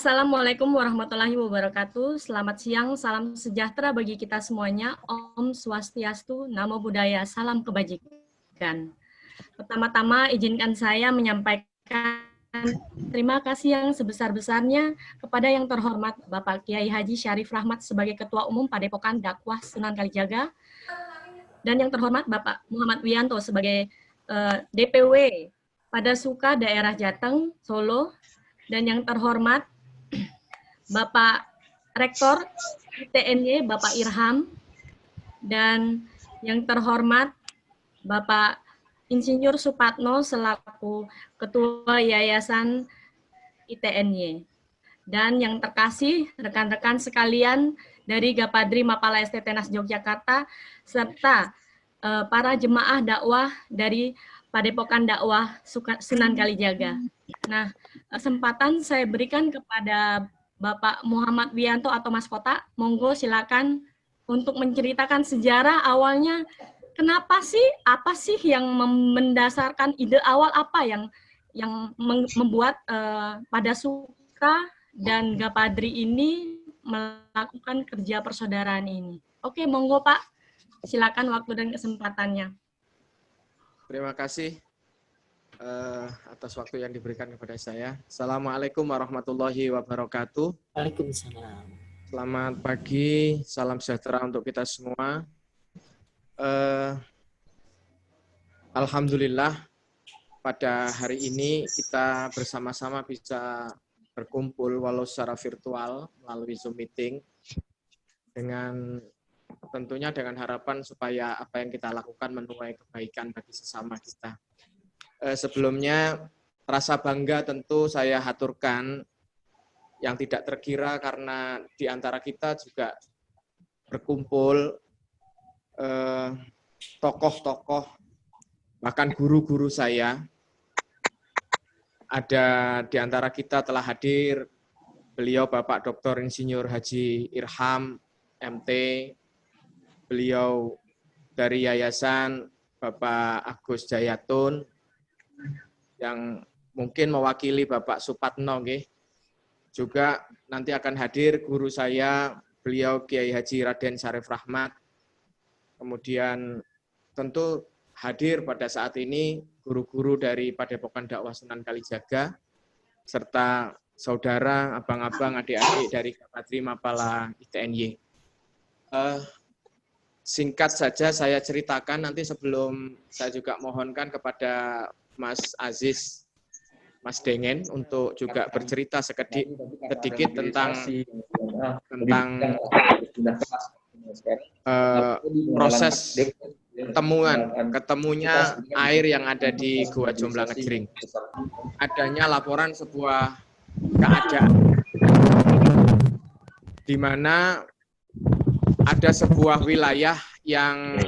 Assalamualaikum warahmatullahi wabarakatuh. Selamat siang, salam sejahtera bagi kita semuanya. Om Swastiastu, Namo Buddhaya, salam kebajikan. Pertama-tama izinkan saya menyampaikan terima kasih yang sebesar-besarnya kepada yang terhormat Bapak Kiai Haji Syarif Rahmat sebagai Ketua Umum Padepokan Dakwah Sunan Kalijaga, dan yang terhormat Bapak Muhammad Wiyanto sebagai DPW Padasuka Daerah Jateng, Solo, dan yang terhormat Bapak Rektor ITNY, Bapak Irham, dan yang terhormat Bapak Insinyur Supatno selaku Ketua Yayasan ITNY. Dan yang terkasih rekan-rekan sekalian dari Gapadri Mapala STTNAS Yogyakarta, serta para jemaah dakwah dari Padepokan Dakwah Sunan Kalijaga. Nah, kesempatan saya berikan kepada Bapak Muhammad Wiyanto atau Mas Kota, monggo silakan untuk menceritakan sejarah awalnya. Kenapa sih, apa sih yang mendasarkan ide awal apa yang membuat Padasuka dan Gapadri ini melakukan kerja persaudaraan ini? Oke, monggo Pak, silakan waktu dan kesempatannya. Terima kasih atas waktu yang diberikan kepada saya. Assalamualaikum warahmatullahi wabarakatuh. Waalaikumsalam. Selamat pagi, salam sejahtera untuk kita semua. Alhamdulillah pada hari ini kita bersama-sama bisa berkumpul walau secara virtual melalui Zoom meeting dengan tentunya dengan harapan supaya apa yang kita lakukan menuai kebaikan bagi sesama kita. Sebelumnya rasa bangga tentu saya haturkan yang tidak terkira karena di antara kita juga berkumpul tokoh-tokoh, bahkan guru-guru saya. Ada di antara kita telah hadir beliau Bapak Dr. Insinyur Haji Irham, MT, beliau dari Yayasan Bapak Agus Jayatun, yang mungkin mewakili Bapak Supatno, juga nanti akan hadir guru saya, beliau Kiai Haji Raden Syarif Rahmat. Kemudian tentu hadir pada saat ini guru-guru dari Padepokan Dakwah Sunan Kalijaga, serta saudara, abang-abang, adik-adik dari Gapadri Mapala ITNY. Singkat saja saya ceritakan, nanti sebelum saya juga mohonkan kepada Mas Aziz, Mas Dengen untuk juga bercerita sedikit tentang proses ketemunya air yang ada di Gua Jomblang Ngejring. Adanya laporan sebuah keadaan di mana ada sebuah wilayah yang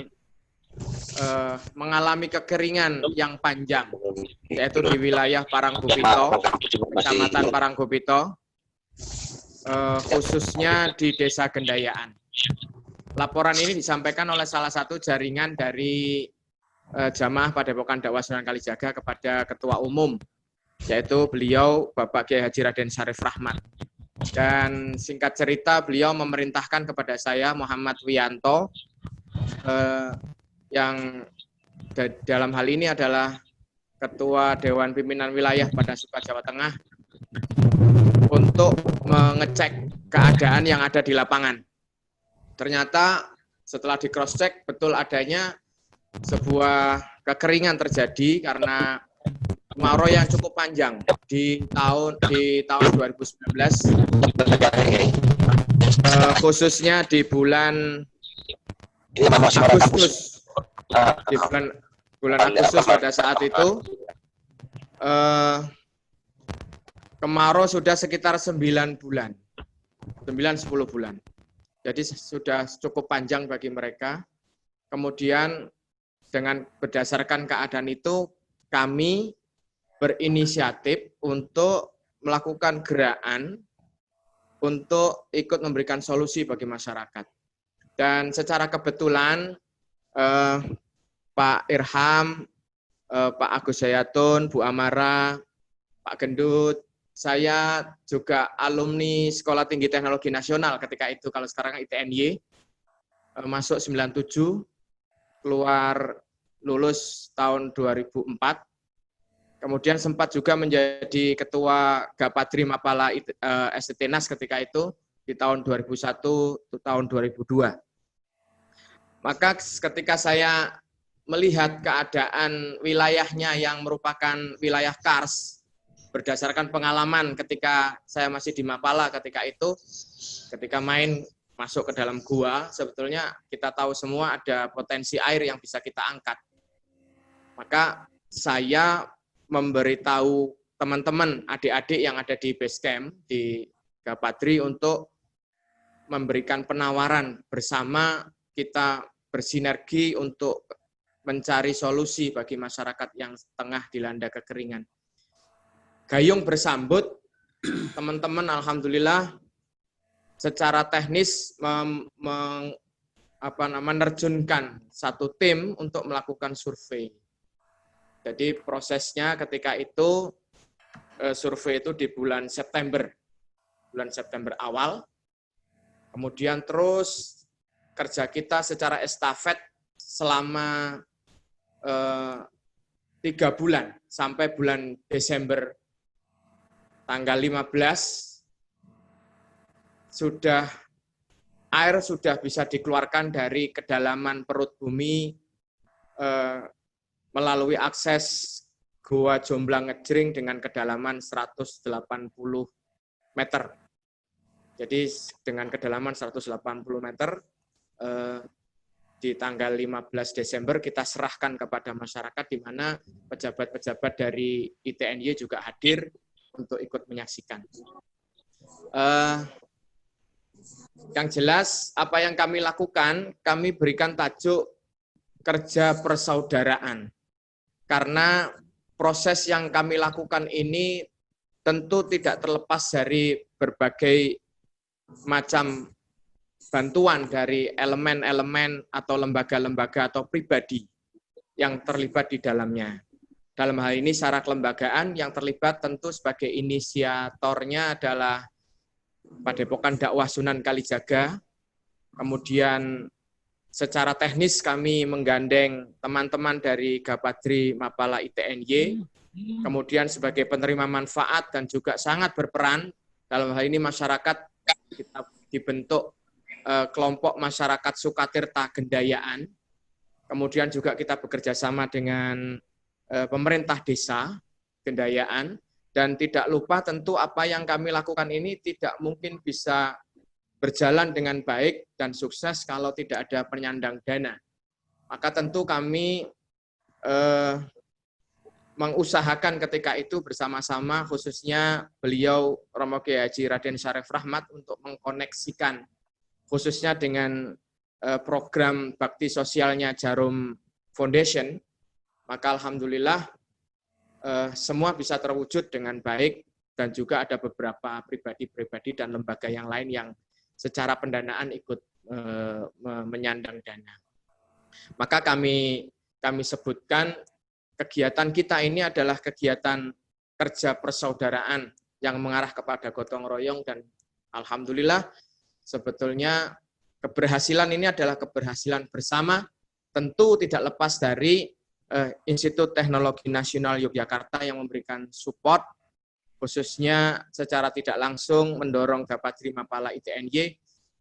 mengalami kekeringan yang panjang, yaitu di wilayah Paranggupito, Kecamatan Paranggupito, khususnya di Desa Gendayaan. Laporan ini disampaikan oleh salah satu jaringan dari jamaah Padepokan Dakwah Sunan Kalijaga kepada Ketua Umum, yaitu beliau Bapak Kiai Haji Raden Syarif Rahmat. Dan singkat cerita, beliau memerintahkan kepada saya, Muhammad Wiyanto, yang dalam hal ini adalah Ketua Dewan Pimpinan Wilayah Padasuka Jawa Tengah, untuk mengecek keadaan yang ada di lapangan. Ternyata setelah di cross check betul adanya sebuah kekeringan terjadi karena kemarau yang cukup panjang di tahun 2019, khususnya di bulan Agustus. Di bulan Agustus pada saat itu kemarau sudah sekitar 9-10 bulan. Jadi sudah cukup panjang bagi mereka. Kemudian dengan berdasarkan keadaan itu, kami berinisiatif untuk melakukan gerakan untuk ikut memberikan solusi bagi masyarakat. Dan secara kebetulan Pak Irham, Pak Agus Jayatun, Bu Amara, Pak Gendut, saya juga alumni Sekolah Tinggi Teknologi Nasional ketika itu, kalau sekarang ITNY, masuk 97, keluar lulus tahun 2004, kemudian sempat juga menjadi ketua Gapadri Mapala STTNAS ketika itu, di tahun 2001 tahun 2002. Maka ketika saya melihat keadaan wilayahnya yang merupakan wilayah kars, berdasarkan pengalaman ketika saya masih di Mapala ketika itu, ketika main masuk ke dalam gua, sebetulnya kita tahu semua ada potensi air yang bisa kita angkat. Maka saya memberitahu teman-teman, adik-adik yang ada di base camp, di Gapadri, untuk memberikan penawaran bersama, kita bersinergi untuk mencari solusi bagi masyarakat yang tengah dilanda kekeringan. Gayung bersambut, teman-teman alhamdulillah secara teknis menerjunkan satu tim untuk melakukan survei. Jadi prosesnya ketika itu, survei itu di bulan September awal, kemudian terus kerja kita secara estafet selama 3 bulan, sampai bulan Desember tanggal 15, air sudah bisa dikeluarkan dari kedalaman perut bumi melalui akses Goa Jomblang Ngejring dengan kedalaman 180 meter. Jadi dengan kedalaman 180 meter, di tanggal 15 Desember kita serahkan kepada masyarakat, di mana pejabat-pejabat dari ITNY juga hadir untuk ikut menyaksikan. Yang jelas, apa yang kami lakukan, kami berikan tajuk kerja persaudaraan. Karena proses yang kami lakukan ini tentu tidak terlepas dari berbagai macam bantuan dari elemen-elemen atau lembaga-lembaga atau pribadi yang terlibat di dalamnya. Dalam hal ini secara kelembagaan yang terlibat tentu sebagai inisiatornya adalah Padepokan Dakwah Sunan Kalijaga. Kemudian secara teknis kami menggandeng teman-teman dari Gapadri Mapala ITNY. Kemudian sebagai penerima manfaat dan juga sangat berperan dalam hal ini masyarakat, kita dibentuk kelompok masyarakat Sukatirta Gendayaan. Kemudian juga kita bekerja sama dengan pemerintah desa Gendayaan, dan tidak lupa tentu apa yang kami lakukan ini tidak mungkin bisa berjalan dengan baik dan sukses kalau tidak ada penyandang dana. Maka tentu kami mengusahakan ketika itu bersama-sama, khususnya beliau Romo Kiai Haji Raden Syarif Rahmat, untuk mengkoneksikan khususnya dengan program bakti sosialnya Jarum Foundation. Maka alhamdulillah semua bisa terwujud dengan baik, dan juga ada beberapa pribadi-pribadi dan lembaga yang lain yang secara pendanaan ikut menyandang dana. Maka kami sebutkan kegiatan kita ini adalah kegiatan kerja persaudaraan yang mengarah kepada gotong royong, dan alhamdulillah sebetulnya keberhasilan ini adalah keberhasilan bersama, tentu tidak lepas dari Institut Teknologi Nasional Yogyakarta yang memberikan support, khususnya secara tidak langsung mendorong Gapadri Mapala ITNY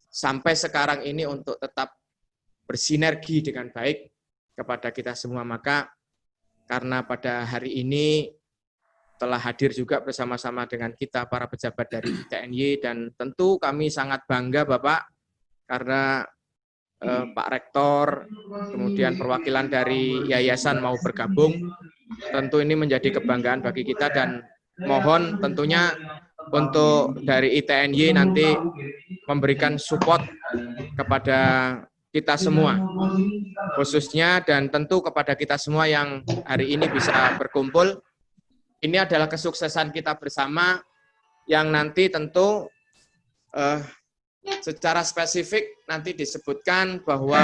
sampai sekarang ini untuk tetap bersinergi dengan baik kepada kita semua. Maka karena pada hari ini telah hadir juga bersama-sama dengan kita para pejabat dari ITNY, dan tentu kami sangat bangga Bapak, karena Pak Rektor, kemudian perwakilan dari yayasan mau bergabung. Tentu ini menjadi kebanggaan bagi kita, dan mohon tentunya untuk dari ITNY nanti memberikan support kepada kita semua, khususnya dan tentu kepada kita semua yang hari ini bisa berkumpul. Ini adalah kesuksesan kita bersama yang nanti tentu secara spesifik nanti disebutkan bahwa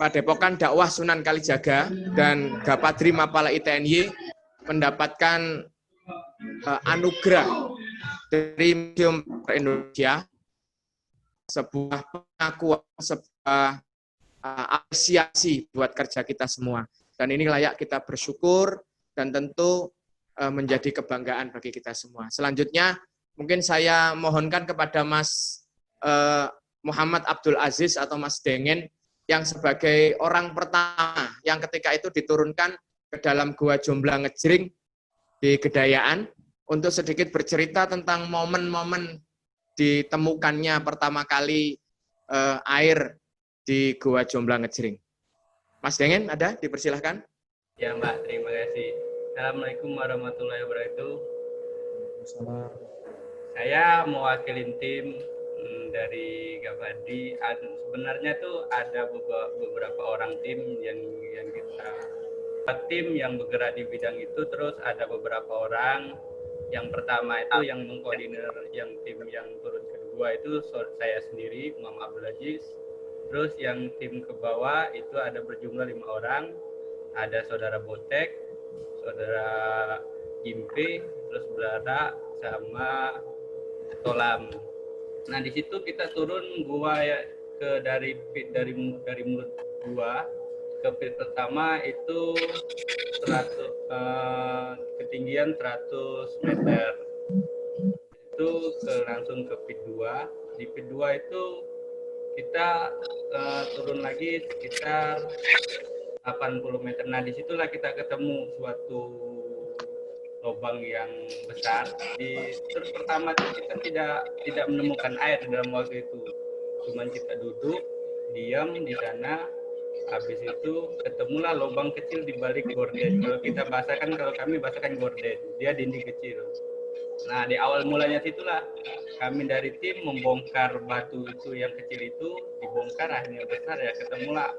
Padepokan Dakwah Sunan Kalijaga dan Gapadri Mapala ITNY mendapatkan anugerah dari Museum Indonesia, sebuah pengakuan, sebuah apresiasi buat kerja kita semua. Dan ini layak kita bersyukur dan tentu menjadi kebanggaan bagi kita semua. Selanjutnya, mungkin saya mohonkan kepada Mas Muhammad Abdul Aziz atau Mas Dengen yang sebagai orang pertama yang ketika itu diturunkan ke dalam Gua Jomblang Ngejring di Gedayaan untuk sedikit bercerita tentang momen-momen ditemukannya pertama kali air di Gua Jomblang Ngejring. Mas Dengen ada? Dipersilahkan. Ya Mbak, terima kasih. Assalamualaikum warahmatullahi wabarakatuh. Saya mewakili tim dari Gavadi. Sebenarnya tuh ada beberapa orang tim yang kita tim yang bergerak di bidang itu, terus ada beberapa orang. Yang pertama itu yang mengkoordinir yang tim yang turun kedua itu saya sendiri, Muhammad Abdul Aziz. Terus yang tim ke bawah itu ada berjumlah 5 orang. Ada saudara Botek, saudara Gimpe, terus Belada sama Tolam. Nah di situ kita turun gua ya ke dari mulut gua ke pit pertama itu 100 ketinggian 100 meter. Itu langsung ke pit 2. Di pit 2 itu kita turun lagi sekitar 80 meter. Nah disitulah kita ketemu suatu lubang yang besar. Terus pertama kita tidak menemukan air dalam waktu itu. Cuman kita duduk diam di sana. Habis itu ketemulah lubang kecil di balik gorden. Kalau kami bahasakan gorden. Dia dinding kecil. Nah di awal mulanya situlah kami dari tim membongkar batu itu yang kecil itu, dibongkar akhirnya besar ya, ketemulah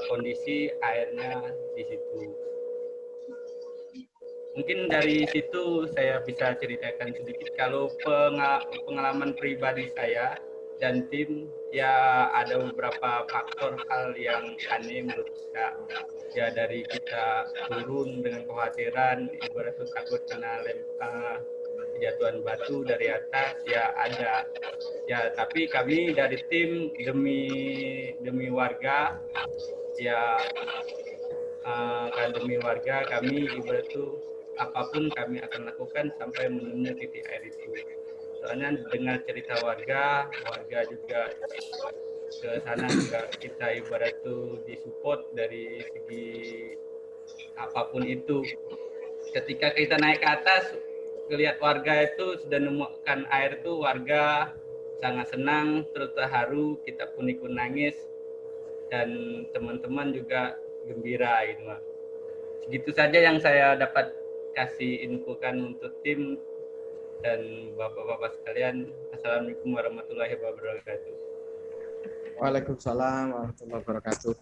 kondisi airnya di situ. Mungkin dari situ saya bisa ceritakan sedikit kalau pengalaman pribadi saya dan tim, ya ada beberapa faktor hal yang aneh menurut saya. Ya dari kita turun dengan kekhawatiran, ibarat takut kena lempar jatuhan batu dari atas, ya ada. Ya tapi kami dari tim demi warga, ya demi warga kami ibarat itu apapun kami akan lakukan sampai menemukan titik air itu. Soalnya dengar cerita warga juga ke sana juga kita ibarat itu disupport dari segi apapun itu. Ketika kita naik ke atas, lihat warga itu sudah menemukan air itu, warga sangat senang, terus terharu, kita pun ikut nangis, dan teman-teman juga gembira gitu. Segitu saja yang saya dapat kasih infokan untuk tim dan bapak-bapak sekalian. Assalamualaikum warahmatullahi wabarakatuh. Waalaikumsalam warahmatullahi wabarakatuh.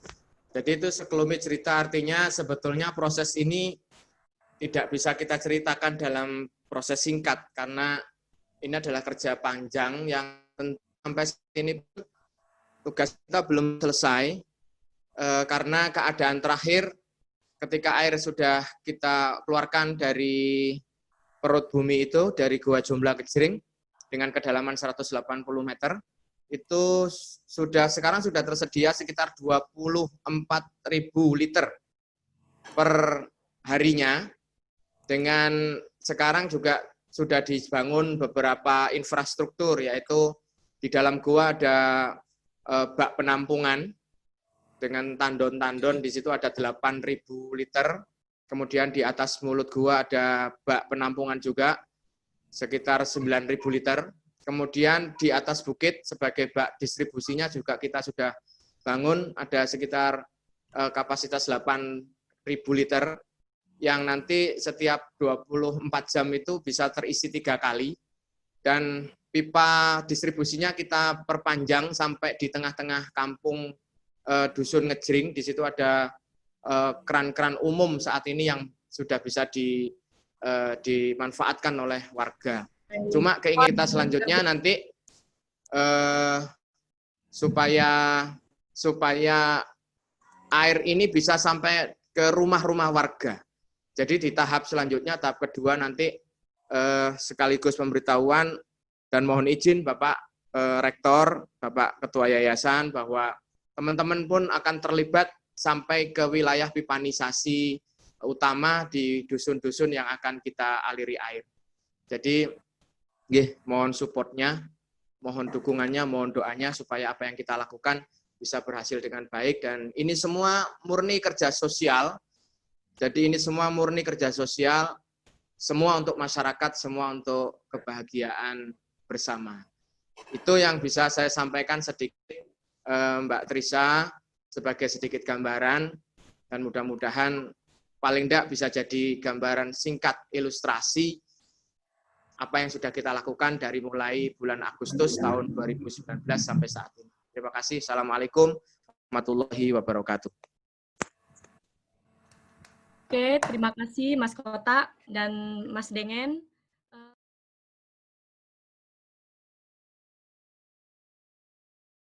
Jadi itu sekelumit cerita, artinya sebetulnya proses ini tidak bisa kita ceritakan dalam proses singkat, karena ini adalah kerja panjang yang sampai sini tugas kita belum selesai, karena keadaan terakhir ketika air sudah kita keluarkan dari perut bumi itu, dari Gua Jomblang Ngejring dengan kedalaman 180 meter, itu sekarang sudah tersedia sekitar 24.000 liter per harinya. Dengan sekarang juga sudah dibangun beberapa infrastruktur, yaitu di dalam gua ada bak penampungan dengan tandon-tandon, di situ ada 8.000 liter. Kemudian di atas mulut gua ada bak penampungan juga sekitar 9.000 liter. Kemudian di atas bukit sebagai bak distribusinya juga kita sudah bangun, ada sekitar kapasitas 8.000 liter yang nanti setiap 24 jam itu bisa terisi 3 kali. Dan pipa distribusinya kita perpanjang sampai di tengah-tengah kampung Dusun Ngejring. Di situ ada keran-keran umum saat ini yang sudah bisa dimanfaatkan oleh warga. Cuma keinginan kita selanjutnya nanti supaya air ini bisa sampai ke rumah-rumah warga. Jadi di tahap selanjutnya, tahap kedua nanti sekaligus pemberitahuan dan mohon izin Bapak Rektor, Bapak Ketua Yayasan, bahwa teman-teman pun akan terlibat sampai ke wilayah pipanisasi utama di dusun-dusun yang akan kita aliri air. Jadi, mohon supportnya, mohon dukungannya, mohon doanya supaya apa yang kita lakukan bisa berhasil dengan baik. Dan ini semua murni kerja sosial. Jadi ini semua murni kerja sosial, semua untuk masyarakat, semua untuk kebahagiaan bersama. Itu yang bisa saya sampaikan sedikit, Mbak Trisa, sebagai sedikit gambaran, dan mudah-mudahan paling tidak bisa jadi gambaran singkat ilustrasi apa yang sudah kita lakukan dari mulai bulan Agustus tahun 2019 sampai saat ini. Terima kasih. Assalamualaikum warahmatullahi wabarakatuh. Oke, terima kasih Mas Kota dan Mas Dengen.